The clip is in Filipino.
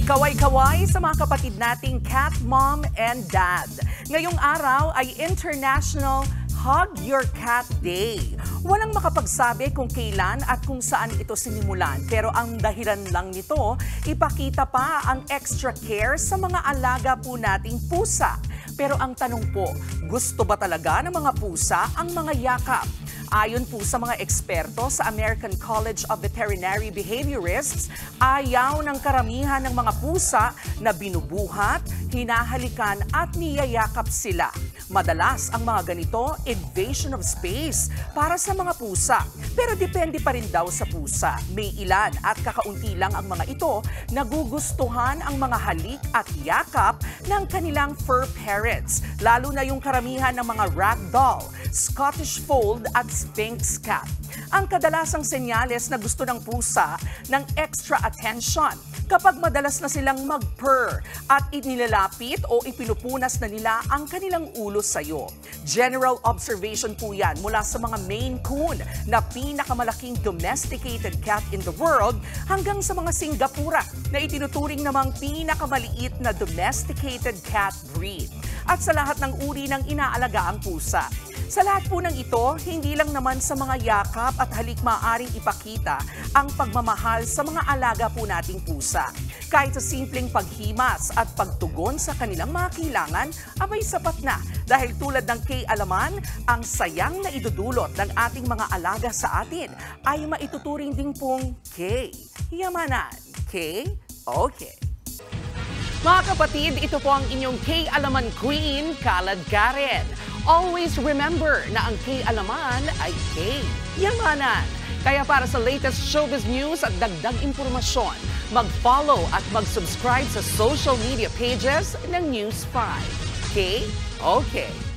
Kaway-kaway sa mga kapatid nating cat mom and dad. Ngayong araw ay International Hug Your Cat Day. Walang makapagsabi kung kailan at kung saan ito sinimulan. Pero ang dahilan lang nito, ipakita pa ang extra care sa mga alaga po nating pusa. Pero ang tanong po, gusto ba talaga ng mga pusa ang mga yakap? Ayon po sa mga eksperto sa American College of Veterinary Behaviorists, ayaw ng karamihan ng mga pusa na binubuhat, hinahalikan at niyayakap sila. Madalas ang mga ganito, invasion of space para sa mga pusa. Pero depende pa rin daw sa pusa. May ilan at kakaunti lang ang mga ito nagugustuhan ang mga halik at yakap ng kanilang fur parents. Lalo na yung karamihan ng mga ragdoll, Scottish Fold at Sphynx cat. Ang kadalasang senyales na gusto ng pusa ng extra attention kapag madalas na silang mag-purr at inilalapit o ipinupunas na nila ang kanilang ulo sa iyo. General observation po yan mula sa mga Maine Coon na pinakamalaking domesticated cat in the world hanggang sa mga Singapura na itinuturing namang pinakamaliit na domesticated cat breed. At sa lahat ng uri ng inaalaga ang pusa. Sa lahat po ng ito, hindi lang naman sa mga yakap at halik maaaring ipakita ang pagmamahal sa mga alaga po nating pusa. Kahit sa simpleng paghimas at pagtugon sa kanilang mga kailangan, abay sapat na. Dahil tulad ng K-Alaman, ang sayang na idudulot ng ating mga alaga sa atin ay maituturing din pong K-Yamanan. K-Okay. Mga kapatid, ito po ang inyong K-Alaman Queen, Kalad Karen. Always remember na ang K-Alaman ay K-Yamanan. Kaya para sa latest showbiz news at dagdag impormasyon, mag-follow at mag-subscribe sa social media pages ng News 5. K-Okay.